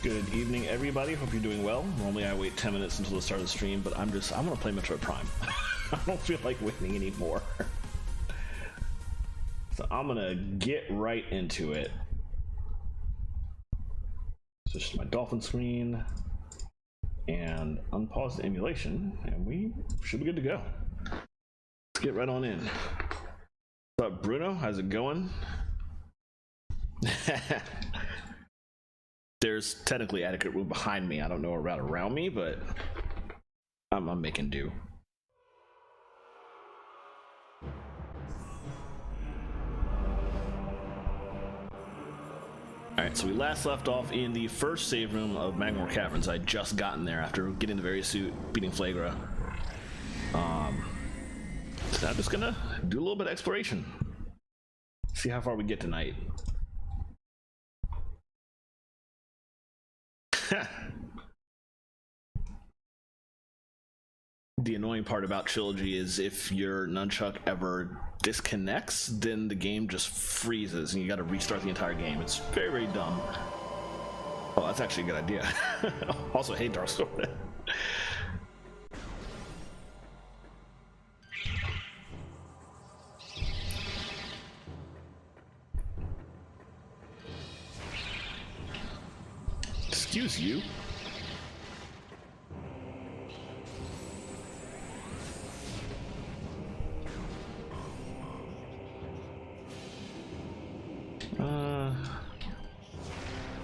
Good evening, everybody. Hope you're doing well. Normally I wait 10 minutes until the start of the stream, but I'm gonna play Metroid Prime. I don't feel like waiting anymore. So I'm gonna get right into it. Switch to my dolphin screen and unpause the emulation, and we should be good to go. Let's get right on in. What's up, Bruno? How's it going? There's technically adequate room behind me. I don't know about around me, but I'm making do. Alright, so we last left off in the first save room of Magmore Caverns. I'd just gotten there after getting the various suit, beating Flagra. So I'm just gonna do a little bit of exploration. See how far we get tonight. The annoying part about Trilogy is if your nunchuck ever disconnects, then the game just freezes and you gotta restart the entire game. It's very, very dumb. Oh, that's actually a good idea. Also, hey, Dark Sword. Excuse you.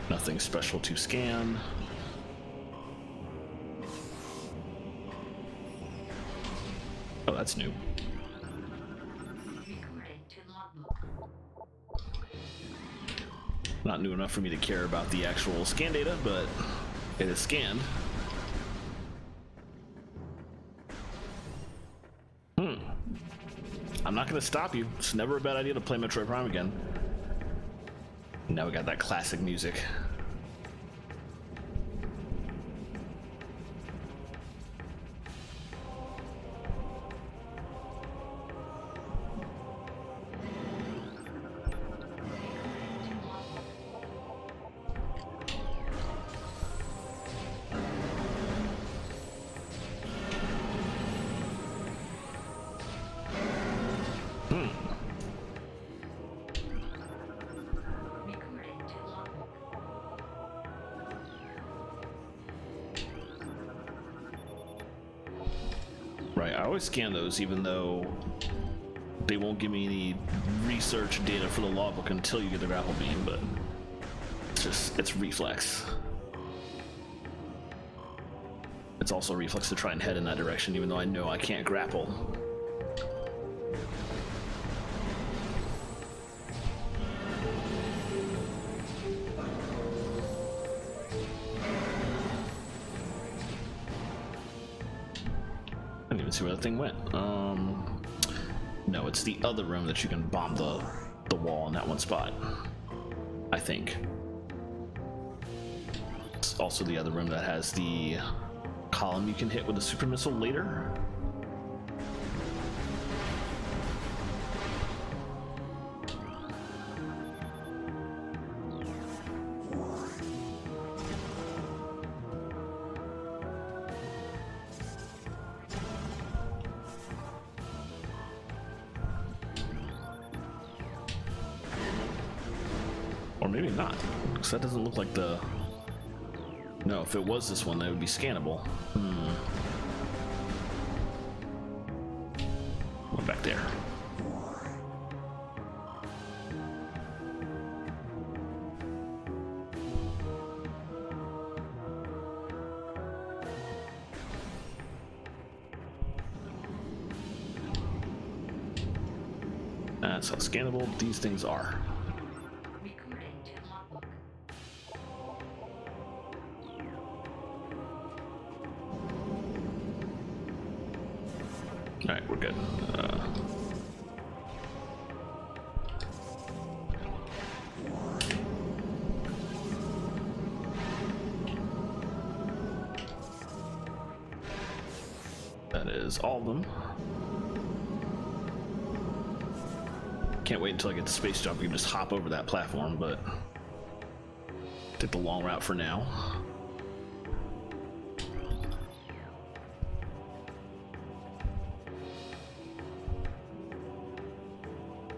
Nothing special to scan. Oh, that's new. Not new enough for me to care about the actual scan data, but it is scanned. I'm not going to stop you. It's never a bad idea to play Metroid Prime again. Now we got that classic music. Right, I always scan those even though they won't give me any research data for the logbook until you get the grapple beam, but it's reflex. It's also reflex to try and head in that direction even though I know I can't grapple. See where the thing went. No, it's the other room that you can bomb the wall in that one spot, I think. It's also the other room that has the column you can hit with a super missile later. Or maybe not, because that doesn't look like the... No, if it was this one, that would be scannable. One back there. That's how scannable these things are. Alright, we're good. That is all of them. Can't wait until I get to space jump. We can just hop over that platform, but Take the long route for now.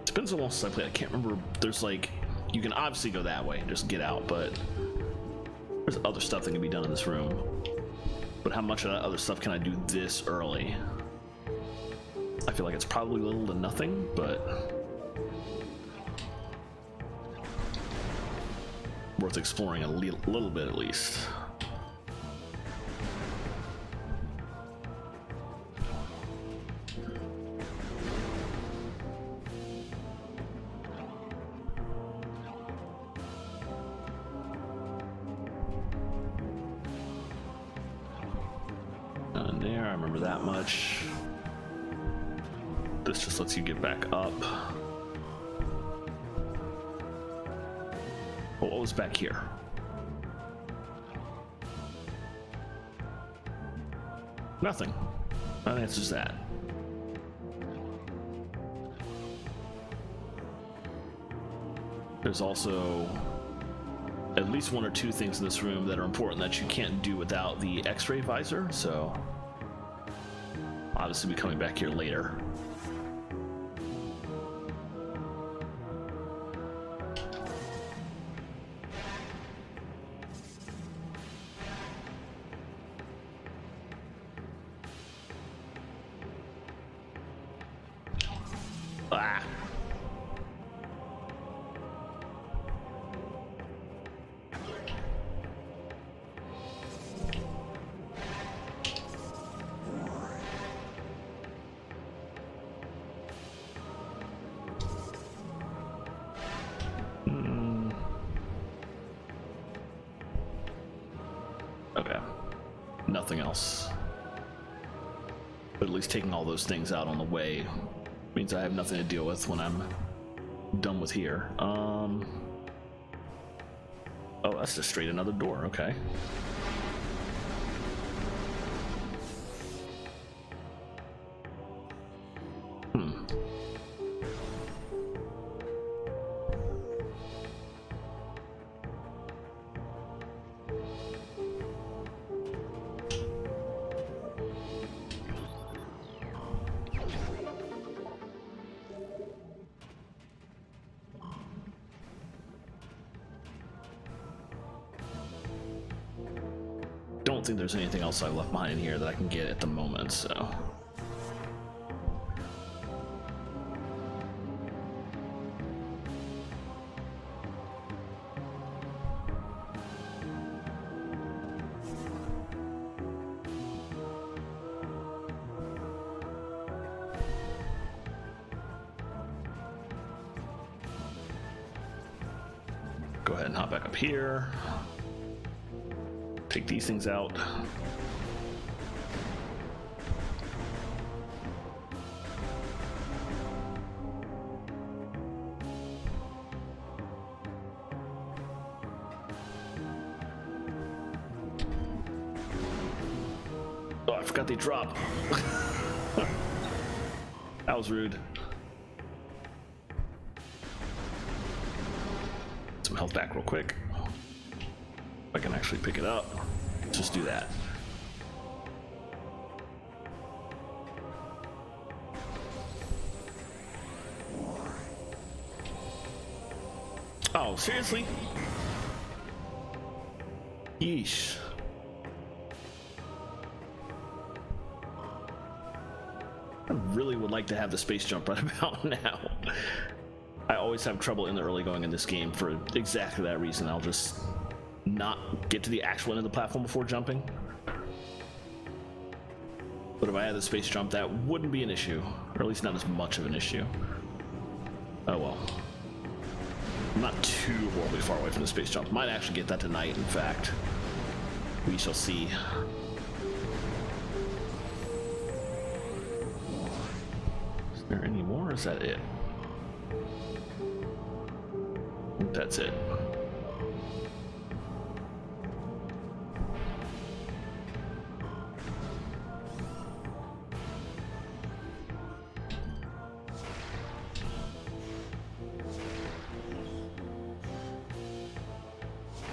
It's been so long since I played, I can't remember. There's like, you can obviously go that way and just get out, but there's other stuff that can be done in this room. But how much of that other stuff can I do this early? I feel like it's probably little to nothing, but worth exploring a little bit at least. None there, I remember that much. This just lets you get back up. Oh, what was back here? Nothing. That answers that. There's also at least one or two things in this room that are important that you can't do without the X-ray visor, so obviously be coming back here later. Ah. Okay. Nothing else. But at least taking all those things out on the way means I have nothing to deal with when I'm done with here. Oh, that's just straight another door. Okay. Don't think there's anything else I left behind in here that I can get at the moment, so. Go ahead and hop back up here. Take these things out. Oh, I forgot they drop. That was rude. Some health back real quick. If I can actually pick it up, just do that. Oh, seriously? Yeesh. I really would like to have the space jump right about now. I always have trouble in the early going in this game for exactly that reason. I'll just not get to the actual end of the platform before jumping. But if I had the space jump, that wouldn't be an issue, or at least not as much of an issue. Oh well. I'm not too horribly far away from the space jump. Might actually get that tonight, in fact. We shall see. Is there any more, or is that it? I think that's it.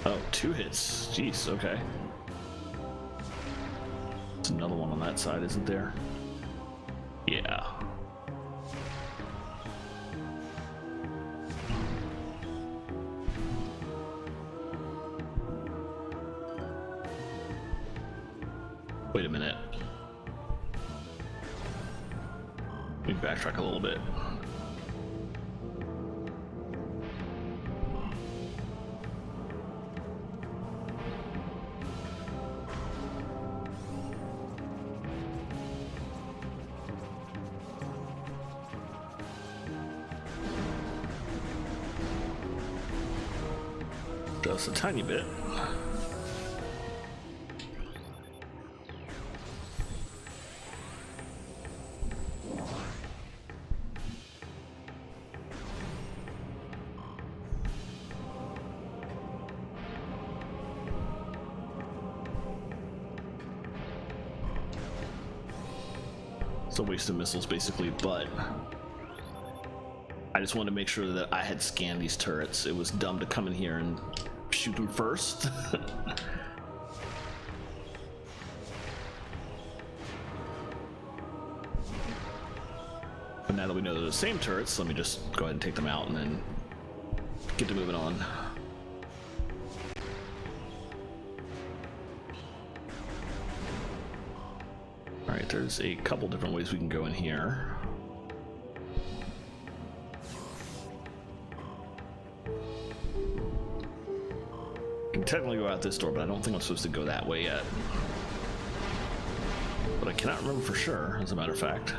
Oh, 2 hits. Jeez, okay. There's another one on that side, isn't there? Yeah. Wait a minute. Let me backtrack a little bit. Just a tiny bit. It's a waste of missiles basically, but I just wanted to make sure that I had scanned these turrets. It was dumb to come in here and shoot them first. But now that we know they're the same turrets, let me just go ahead and take them out and then get to moving on. Alright, there's a couple different ways we can go in here. I can technically go out this door, but I don't think I'm supposed to go that way yet. But I cannot remember for sure, as a matter of fact.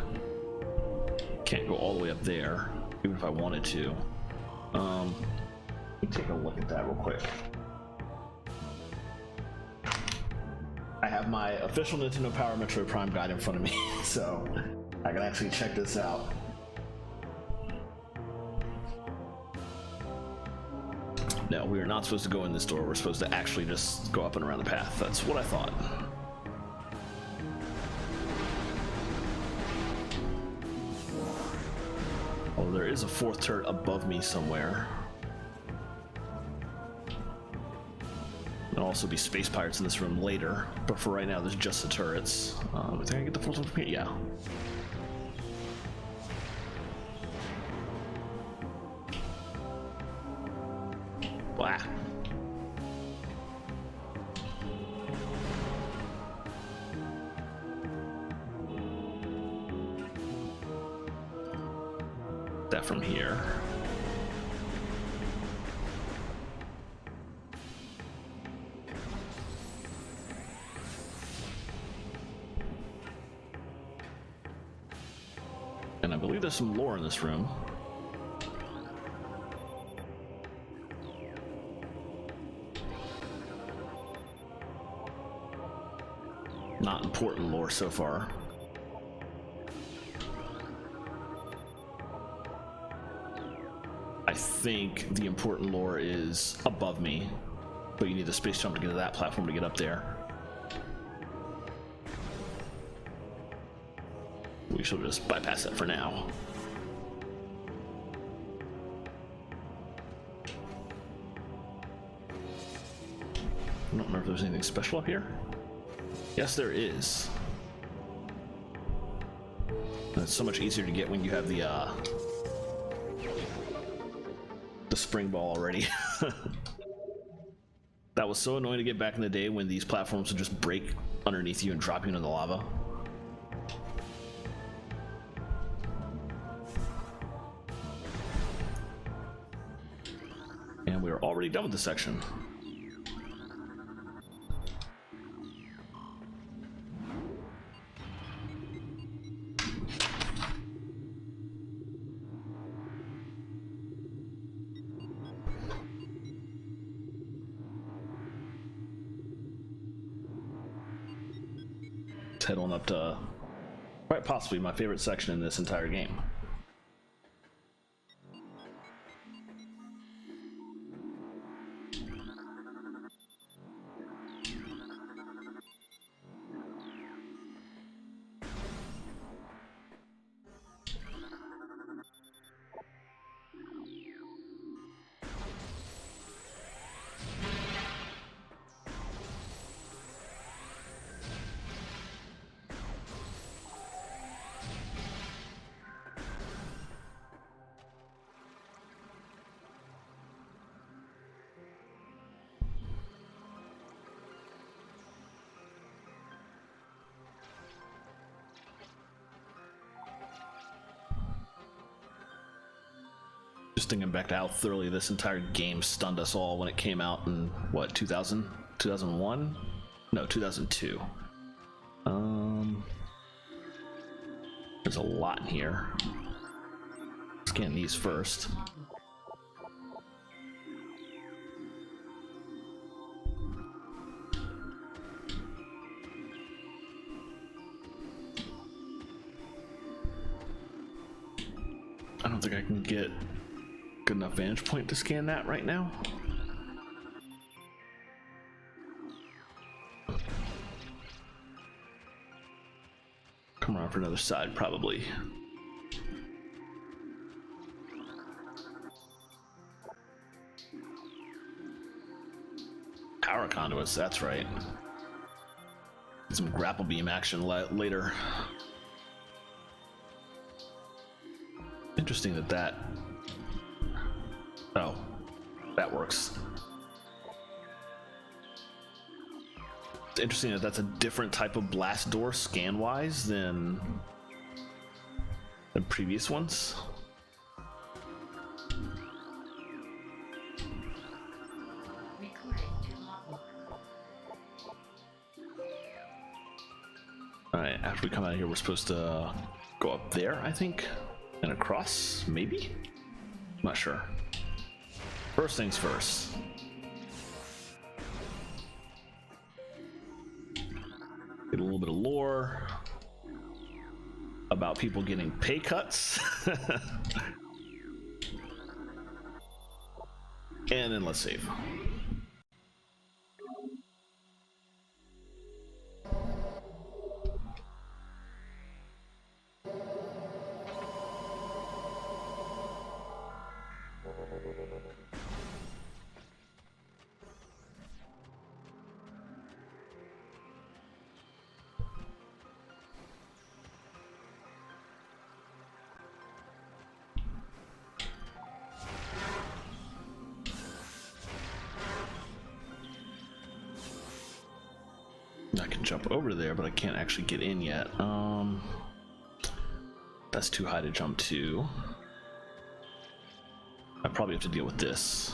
Can't go all the way up there, even if I wanted to. Let me take a look at that real quick. I have my official Nintendo Power Metroid Prime guide in front of me, so I can actually check this out. No, we are not supposed to go in this door. We're supposed to actually just go up and around the path. That's what I thought. Oh, there is a 4th turret above me somewhere. There'll also be space pirates in this room later, but for right now, there's just the turrets. I think I can get the 4th one from here. Yeah. Blah. That from here. And I believe there's some lore in this room. Not important lore so far. I think the important lore is above me, but you need the space jump to get to that platform to get up there. We shall just bypass that for now. I don't remember if there's anything special up here. Yes, there is. And it's so much easier to get when you have the spring ball already. That was so annoying to get back in the day when these platforms would just break underneath you and drop you into the lava. And we are already done with this section. Let's head on up to quite possibly my favorite section in this entire game. Just thinking back to how thoroughly this entire game stunned us all when it came out in, what, 2000? 2001? No, 2002. There's a lot in here. Scan these first. I don't think I can get good enough vantage point to scan that right now. Come around for another side, probably. Power conduits, that's right. Some grapple beam action later. Interesting that oh, that works. It's interesting that that's a different type of blast door scan wise than previous ones. Alright, after we come out of here, we're supposed to go up there, I think, and across, maybe? I'm not sure. First things first. Get a little bit of lore about people getting pay cuts. And then let's save. I can jump over there, but I can't actually get in yet. That's too high to jump to. I probably have to deal with this.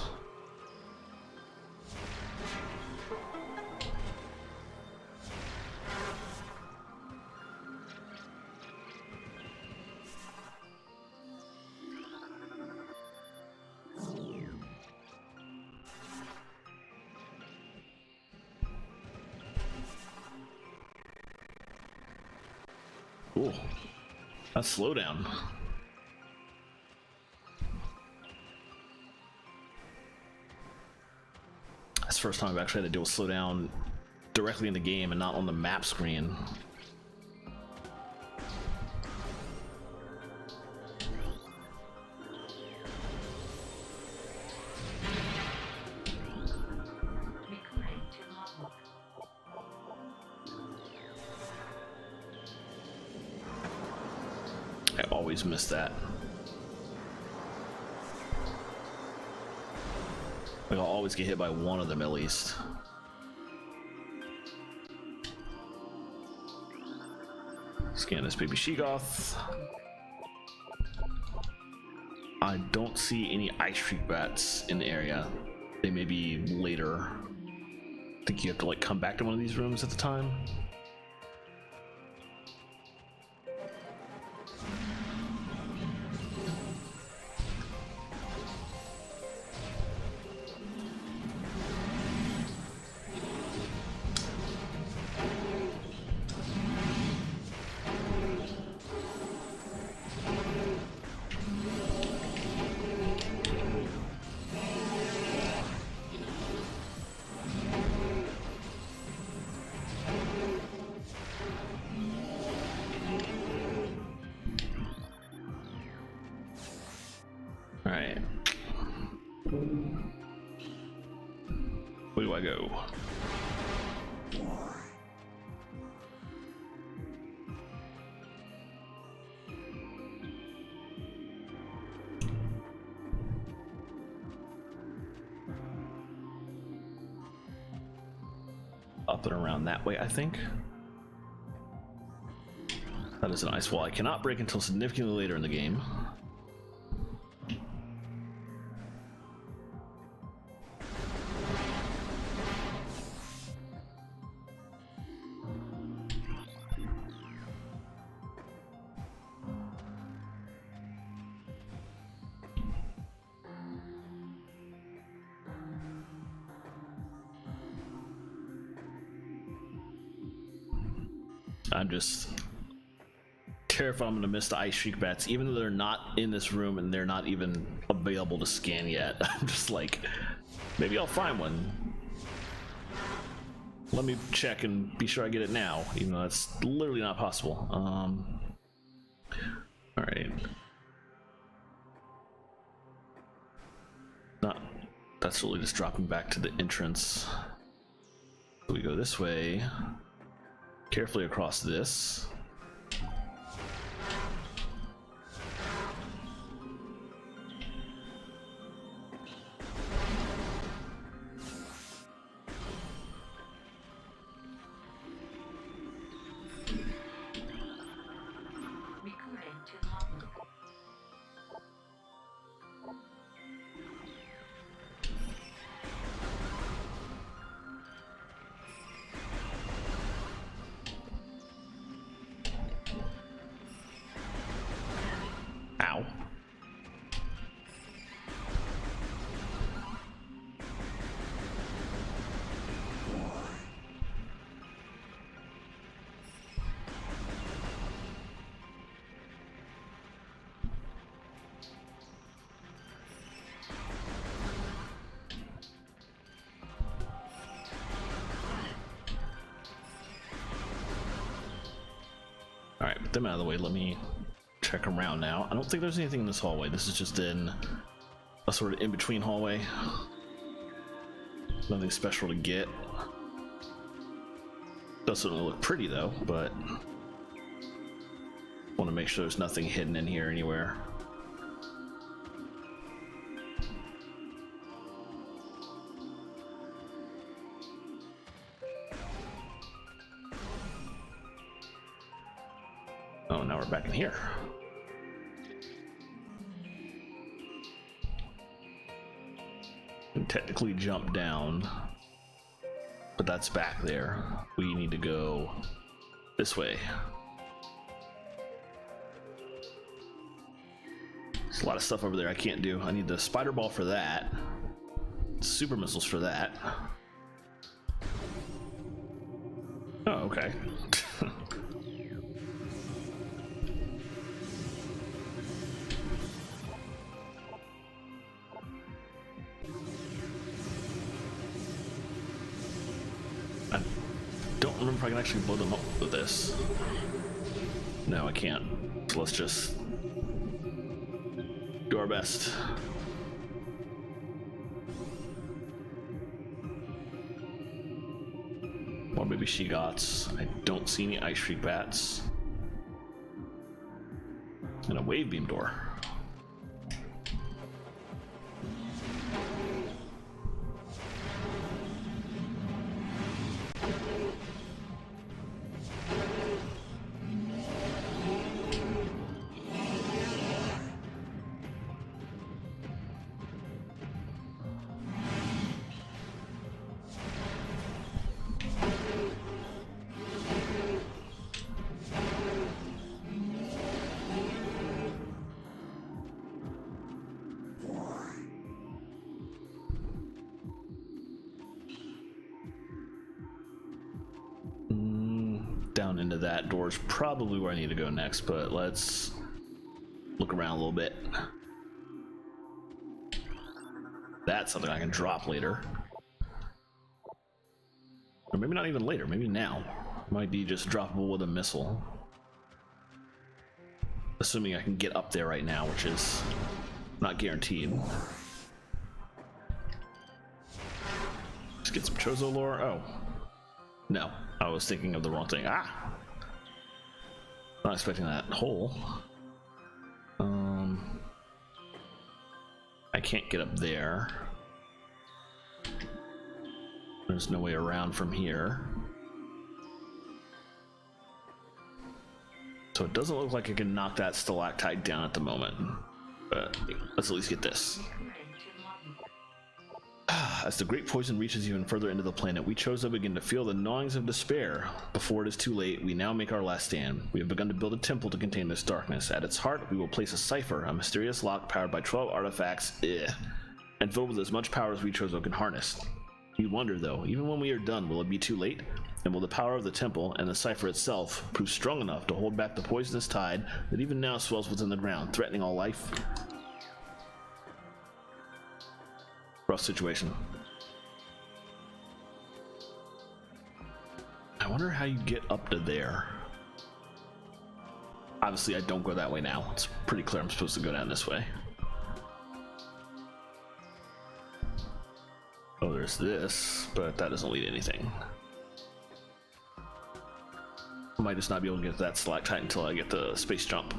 Cool. That's slowdown. That's the first time I've actually had to deal with slowdown directly in the game and not on the map screen. I always miss that. Like, I'll always get hit by one of them at least. Scan this baby Sheegoth. I don't see any ice streak bats in the area. They may be later. I think you have to like come back to one of these rooms at the time. Alright. Where do I go? Up and around that way, I think. That is an ice wall I cannot break until significantly later in the game. I'm just terrified I'm gonna miss the ice shriek bats, even though they're not in this room and they're not even available to scan yet. I'm just like, maybe I'll find one. Let me check and be sure I get it now, even though that's literally not possible. All right. Not. That's really just dropping back to the entrance. So we go this way, carefully across this. Ow. All right, put them out of the way. Let me check around now. I don't think there's anything in this hallway. This is just in a sort of in-between hallway. Nothing special to get. Doesn't look pretty though, but want to make sure there's nothing hidden in here anywhere. Oh, now we're back in here. Can technically jump down, but that's back there. We need to go this way. There's a lot of stuff over there I can't do. I need the spider ball for that, super missiles for that. Oh, okay. I don't remember if I can actually blow them up with this. No, I can't. So let's just do our best. Or maybe She-Gots. I don't see any ice shriek bats. And a wave beam door. Down into that door is probably where I need to go next, but let's look around a little bit. That's something I can drop later. Or maybe not even later, maybe now. Might be just droppable with a missile. Assuming I can get up there right now, which is not guaranteed. Let's get some Chozo lore. Oh. No, I was thinking of the wrong thing. Ah! Not expecting that hole. I can't get up there. There's no way around from here. So it doesn't look like I can knock that stalactite down at the moment. But let's at least get this. As the great poison reaches even further into the planet, we Chozo begin to feel the gnawings of despair. Before it is too late, we now make our last stand. We have begun to build a temple to contain this darkness. At its heart, we will place a cipher, a mysterious lock powered by 12 artifacts, and filled with as much power as we Chozo can harness. You wonder, though, even when we are done, will it be too late? And will the power of the temple and the cipher itself prove strong enough to hold back the poisonous tide that even now swells within the ground, threatening all life? Rough situation. I wonder how you get up to there. Obviously, I don't go that way now. It's pretty clear I'm supposed to go down this way. Oh, there's this, but that doesn't lead to anything. I might just not be able to get to that stalactite until I get the space jump.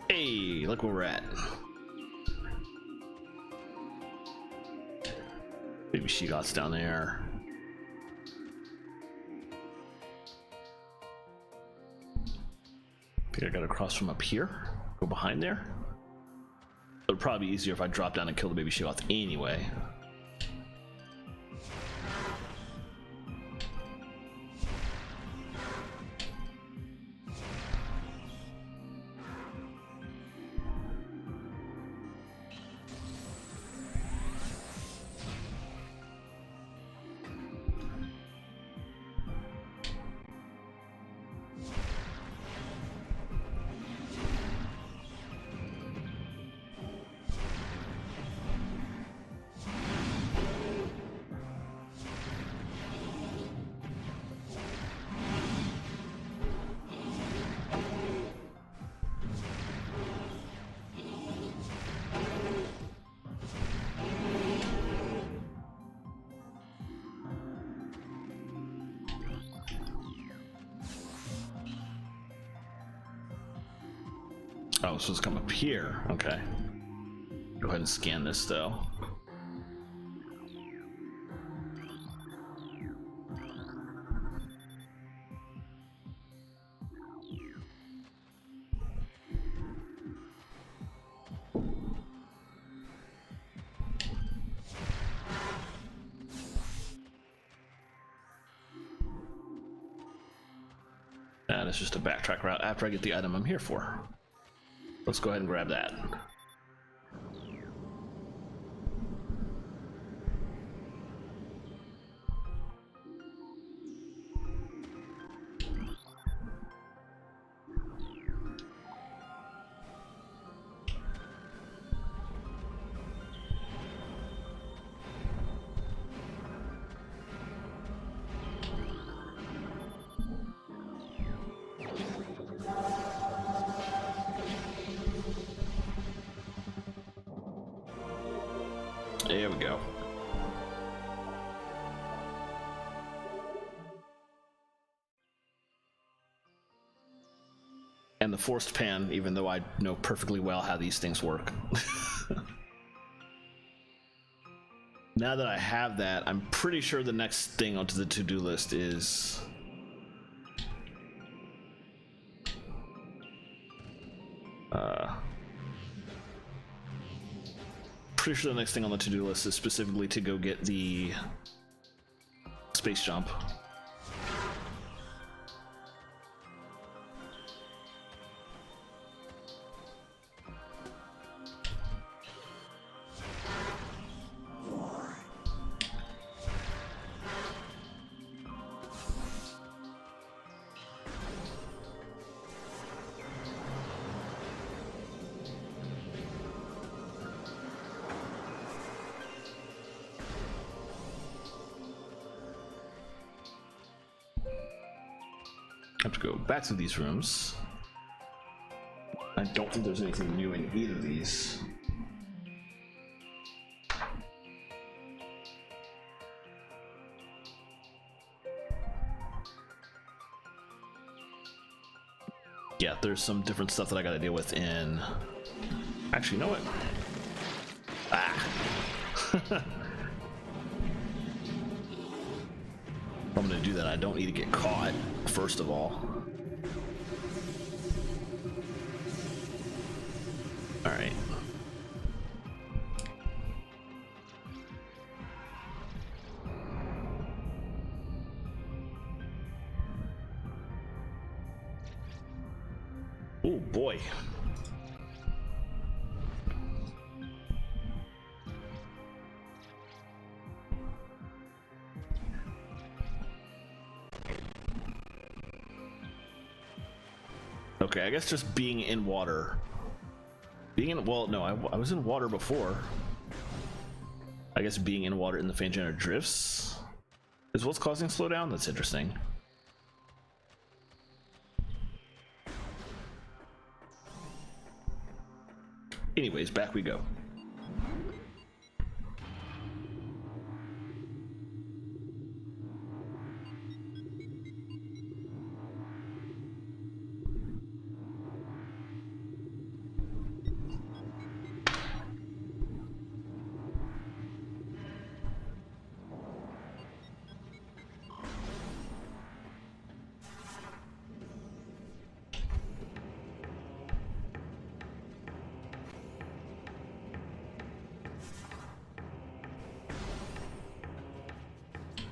Hey, look where we're at. Maybe she got down there. I think I gotta cross from up here, go behind there. It would probably be easier if I drop down and kill the baby Sheoth anyway. Oh, so it's come up here. Okay. Go ahead and scan this though. And it's just a backtrack route after I get the item I'm here for. Let's go ahead and grab that. There we go. And the forced pan, even though I know perfectly well how these things work. Now that I have that, I'm pretty sure the next thing onto the to-do list is... pretty sure the next thing on the to-do list is specifically to go get the space jump. I have to go back to these rooms. I don't think there's anything new in either of these. Yeah, there's some different stuff that I gotta deal with in... Actually, you know what? Ah! If I'm gonna do that, I don't need to get caught, first of all. Alright. Oh boy. Okay, I guess just being in water. Well, no, I was in water before. I guess being in water in the Fangina drifts is what's causing slowdown. That's interesting. Anyways, back we go.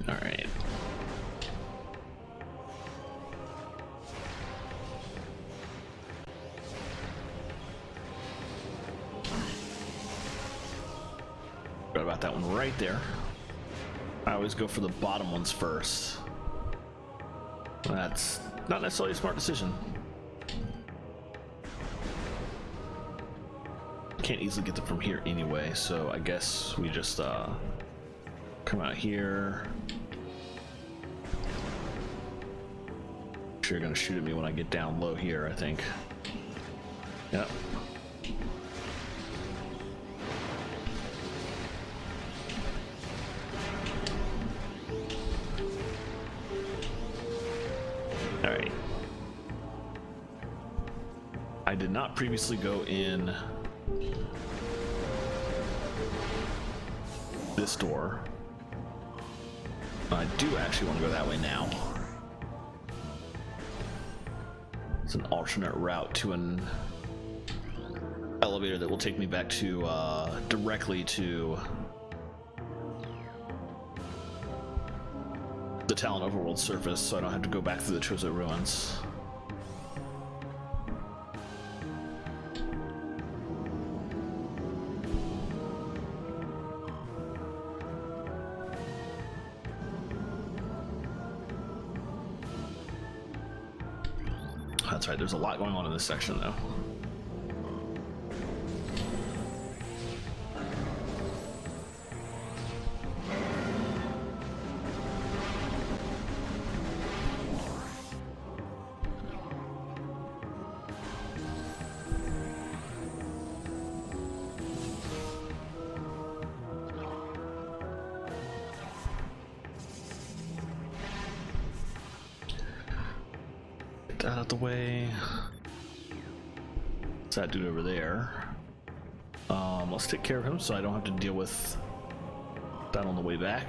All right. Forgot about that one right there. I always go for the bottom ones first. That's not necessarily a smart decision. Can't easily get them from here anyway, so I guess we just come out here. Sure, you're gonna shoot at me when I get down low here, I think. Yep. All right. I did not previously go in this door. I do actually want to go that way now. It's an alternate route to an elevator that will take me back to directly to the Talon Overworld surface, so I don't have to go back through the Chozo ruins. That's right, there's a lot going on in this section though. That out the way. What's that dude over there? Let's take care of him so I don't have to deal with that on the way back.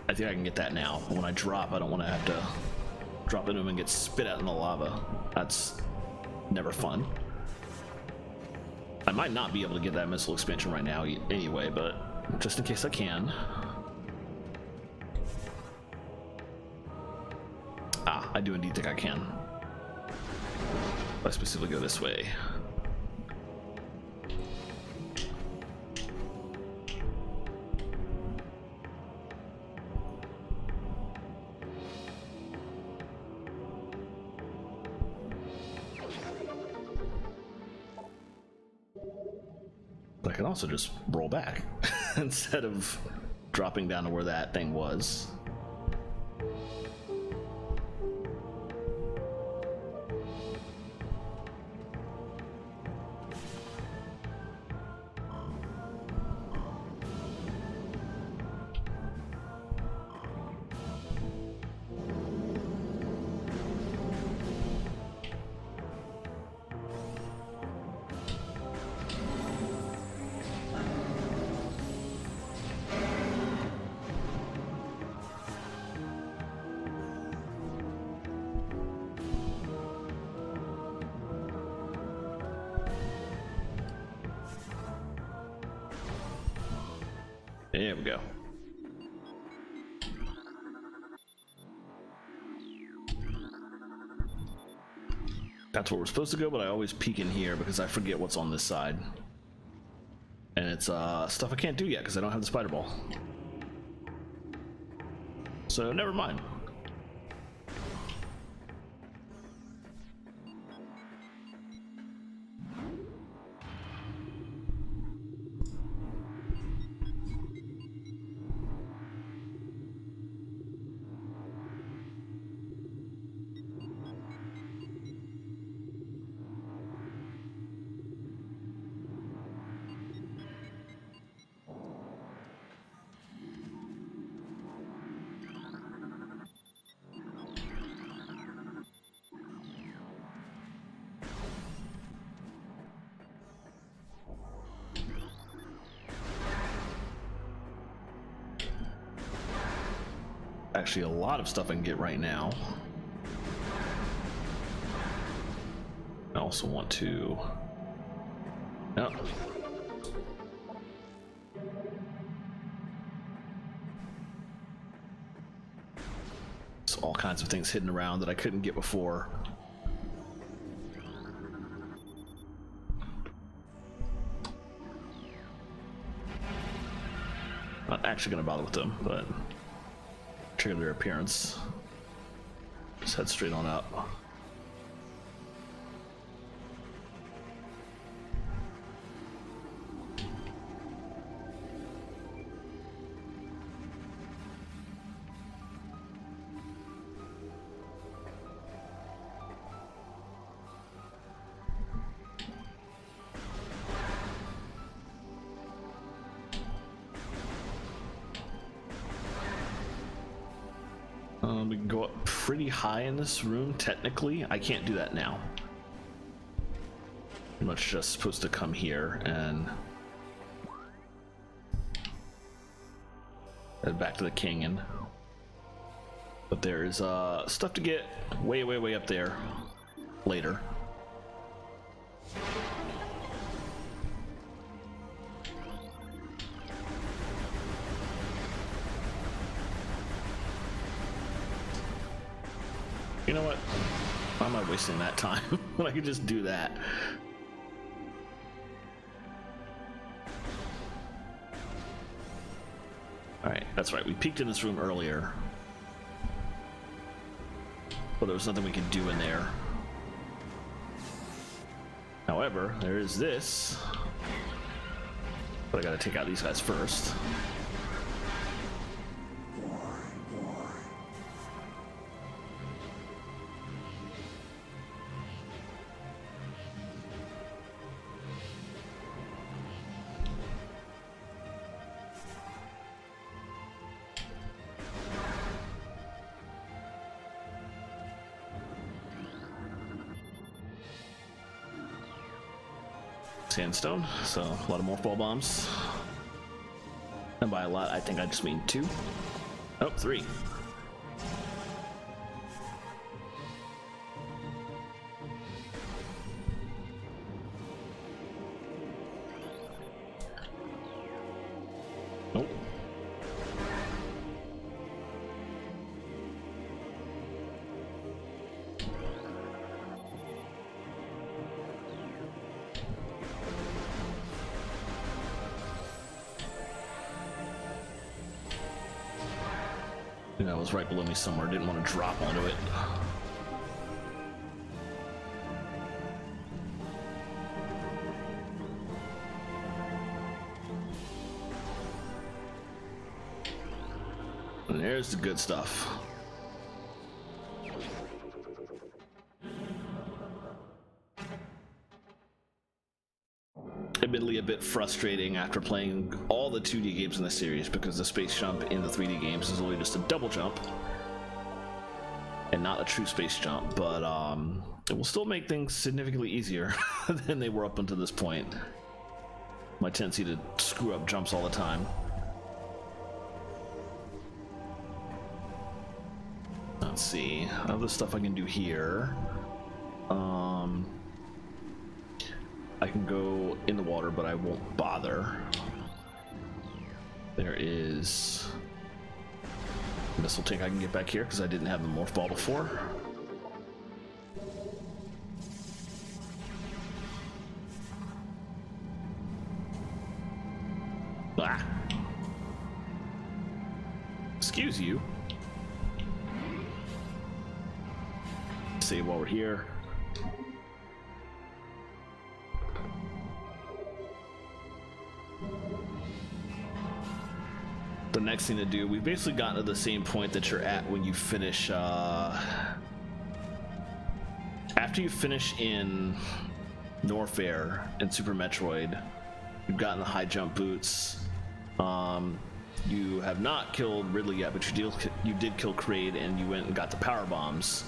I think I can get that now. When I drop, I don't want to have to drop into him and get spit out in the lava. That's never fun. I might not be able to get that missile expansion right now anyway, but just in case I can. I do indeed think I can. I specifically go this way. But I can also just roll back instead of dropping down to where that thing was. There we go. That's where we're supposed to go, but I always peek in here because I forget what's on this side. And it's stuff I can't do yet because I don't have the spider ball. So never mind. Actually, a lot of stuff I can get right now. I also want to... Oh. There's all kinds of things hidden around that I couldn't get before. Not actually gonna bother with them, but trigger their appearance. Just head straight on up. We can go up pretty high in this room, technically. I can't do that now. I'm much just supposed to come here and head back to the canyon. But there's stuff to get way, way, way up there later. You know what? Why am I wasting that time when I could just do that? Alright, that's right. We peeked in this room earlier. But there was nothing we could do in there. However, there is this. But I gotta take out these guys first. Sandstone, so a lot of morph ball bombs. And by a lot, I think I just mean 2. Oh, 3. Nope. That was right below me somewhere. Didn't want to drop onto it. And there's the good stuff. Admittedly a bit frustrating after playing all the 2D games in the series, because the space jump in the 3D games is only just a double jump and not a true space jump, but it will still make things significantly easier than they were up until this point. My tendency to screw up jumps all the time. Let's see, other stuff I can do here. I can go in the water, but I won't bother. There is a missile tank I can get back here because I didn't have the morph ball before. excuse you. Save while we're here. The next thing to do, we've basically gotten to the same point that you're at when you finish, after you finish in Norfair and Super Metroid, you've gotten the high jump boots. You have not killed Ridley yet, but you did kill Kraid, and you went and got the power bombs.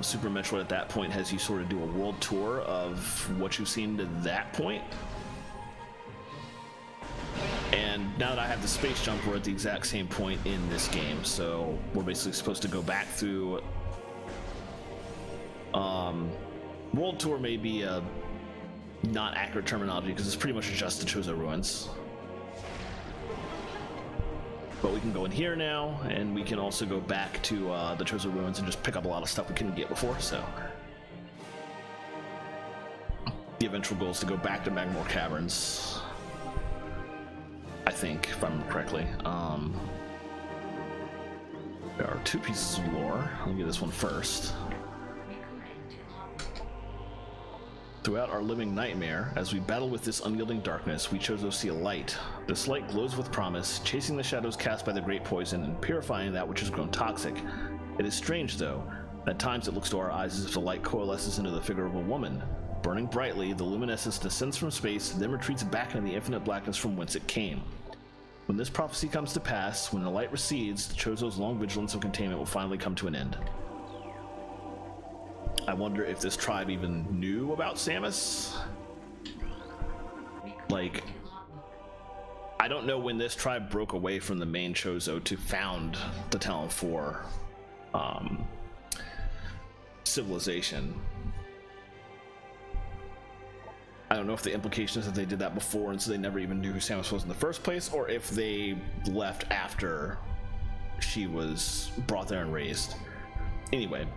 Super Metroid at that point has you sort of do a world tour of what you've seen to that point. And now that I have the space jump, we're at the exact same point in this game. So we're basically supposed to go back through. World tour may be a not accurate terminology because it's pretty much just the Chozo ruins. But we can go in here now, and we can also go back to the Chozo ruins and just pick up a lot of stuff we couldn't get before. So the eventual goal is to go back to Magmore Caverns, I think, if I remember correctly. There are 2 pieces of lore. Let me get this one first. Throughout our living nightmare, as we battle with this unyielding darkness, we Chozo see a light. This light glows with promise, chasing the shadows cast by the great poison and purifying that which has grown toxic. It is strange, though. At times it looks to our eyes as if the light coalesces into the figure of a woman. Burning brightly, the luminescence descends from space, then retreats back into the infinite blackness from whence it came. When this prophecy comes to pass, when the light recedes, the Chozo's long vigilance and containment will finally come to an end. I wonder if this tribe even knew about Samus. Like, I don't know when this tribe broke away from the main Chozo to found the Talon 4 civilization. I don't know if the implication is that they did that before and so they never even knew who Samus was in the first place, or if they left after she was brought there and raised. Anyway,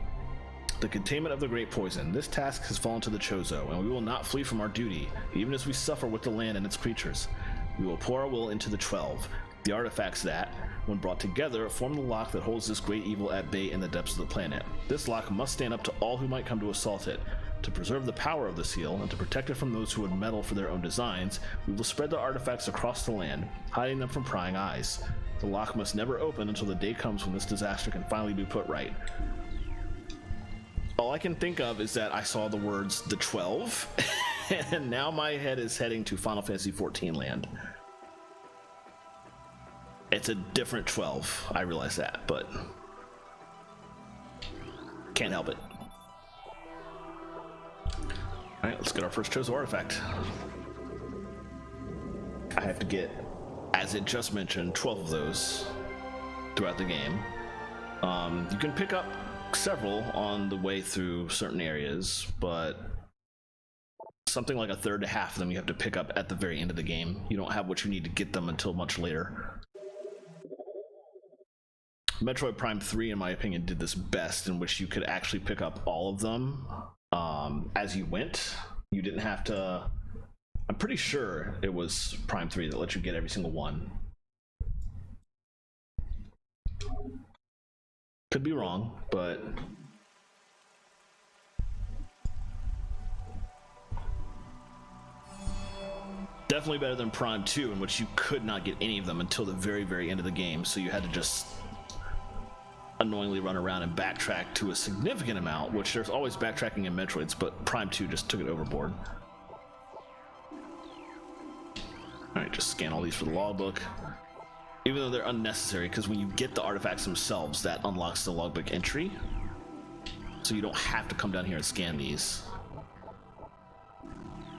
the containment of the great poison. This task has fallen to the Chozo, and we will not flee from our duty, even as we suffer with the land and its creatures. We will pour our will into the 12, the artifacts that, when brought together, form the lock that holds this great evil at bay in the depths of the planet. This lock must stand up to all who might come to assault it. To preserve the power of the seal, and to protect it from those who would meddle for their own designs, we will spread the artifacts across the land, hiding them from prying eyes. The lock must never open until the day comes when this disaster can finally be put right. All I can think of is that I saw the words the 12, and now my head is heading to Final Fantasy XIV land. It's a different 12, I realize that, but can't help it. Alright, let's get our first Chozo artifact. I have to get, as it just mentioned, 12 of those throughout the game. You can pick up several on the way through certain areas, but something like a third to half of them you have to pick up at the very end of the game. You don't have what you need to get them until much later. Metroid Prime 3, in my opinion, did this best, in which you could actually pick up all of them as you went. You didn't have to. I'm pretty sure it was Prime 3 that let you get every single one. Could be wrong, but definitely better than Prime 2, in which you could not get any of them until the very, very end of the game, so you had to just annoyingly run around and backtrack to a significant amount, which there's always backtracking in Metroids, but Prime 2 just took it overboard. Alright, just scan all these for the logbook. Even though they're unnecessary, because when you get the artifacts themselves, that unlocks the logbook entry. So you don't have to come down here and scan these.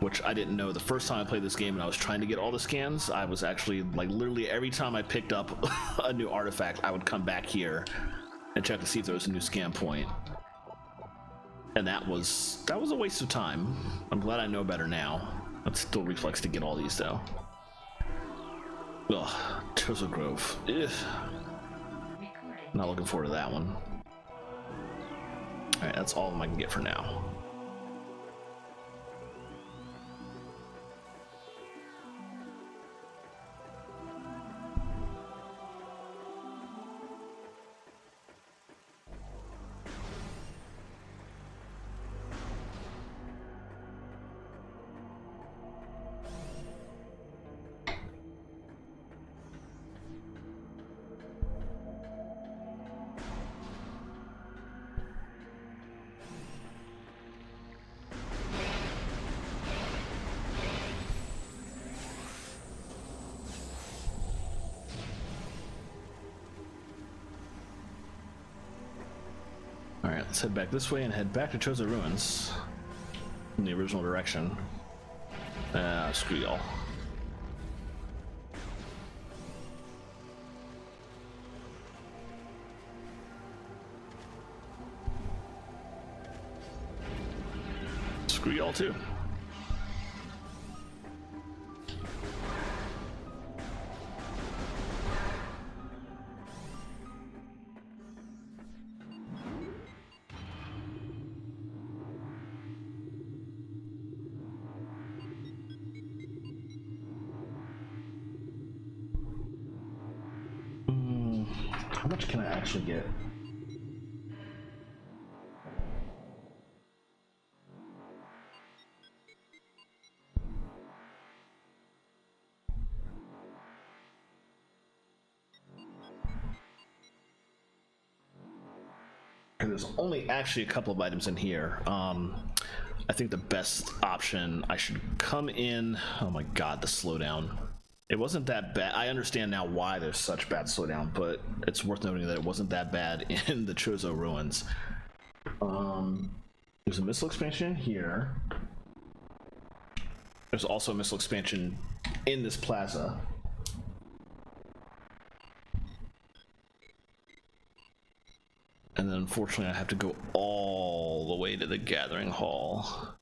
Which I didn't know the first time I played this game and I was trying to get all the scans. I was actually, like, literally every time I picked up a new artifact, I would come back here and check to see if there was a new scan point. And that was a waste of time. I'm glad I know better now. I'd still reflex to get all these, though. Ugh, Chozo Grove. Ugh. Not looking forward to that one. Alright, that's all of them I can get for now. let's head back this way and head back to Chozo Ruins in the original direction. Screw y'all. Screw y'all too. How much can I actually get? There's only actually a couple of items in here. I think the best option, I should come in. Oh my god, the slowdown. It wasn't that bad. I understand now why there's such bad slowdown, but it's worth noting that it wasn't that bad in the Chozo Ruins. There's a missile expansion here. There's also a missile expansion in this plaza. And then unfortunately I have to go all the way to the Gathering Hall.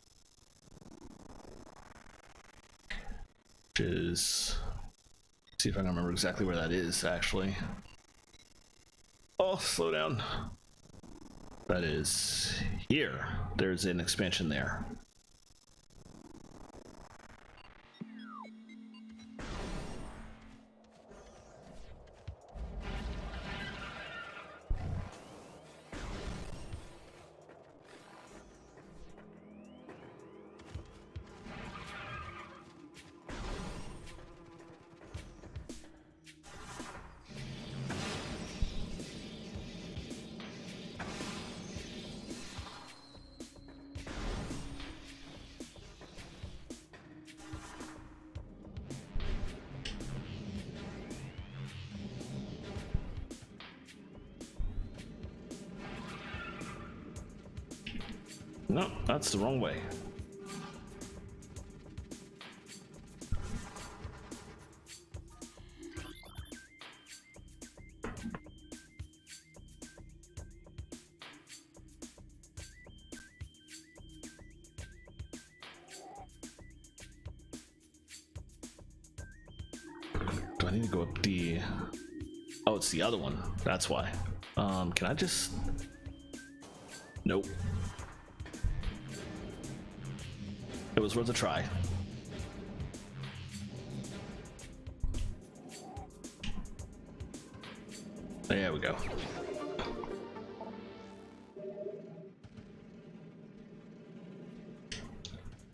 Which is... see if I can remember exactly where that is, actually. Oh, slow down. That is here. There's an expansion there. No, that's the wrong way. Do I need to go up the... oh, it's the other one. That's why. Can I just... nope. It was worth a try. There we go.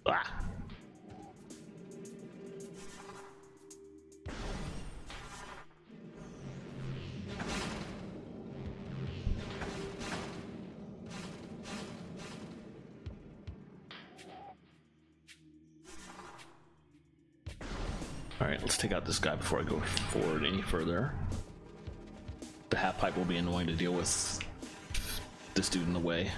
Ah. Alright, let's take out this guy before I go forward any further. The half pipe will be annoying to deal with. This dude in the way.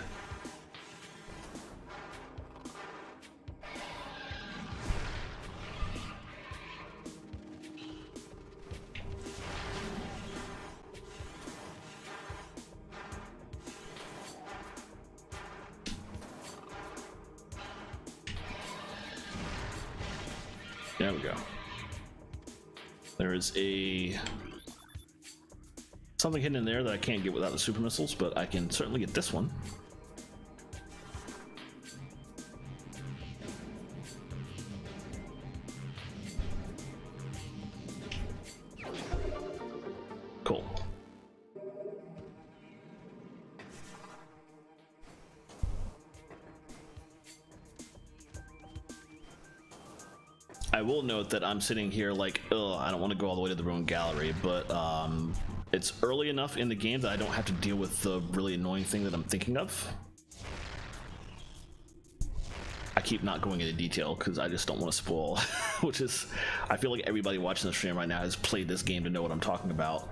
There we go. There is a something hidden in there that I can't get without the super missiles, but I can certainly get this one. Cool. I will note that I'm sitting here like, ugh, I don't want to go all the way to the ruined gallery, but it's early enough in the game that I don't have to deal with the really annoying thing that I'm thinking of. I keep not going into detail because I just don't want to spoil, which is, I feel like everybody watching the stream right now has played this game to know what I'm talking about.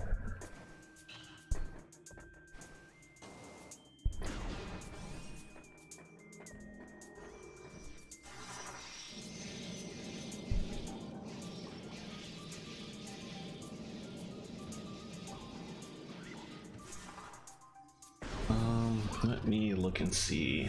Let me look and see.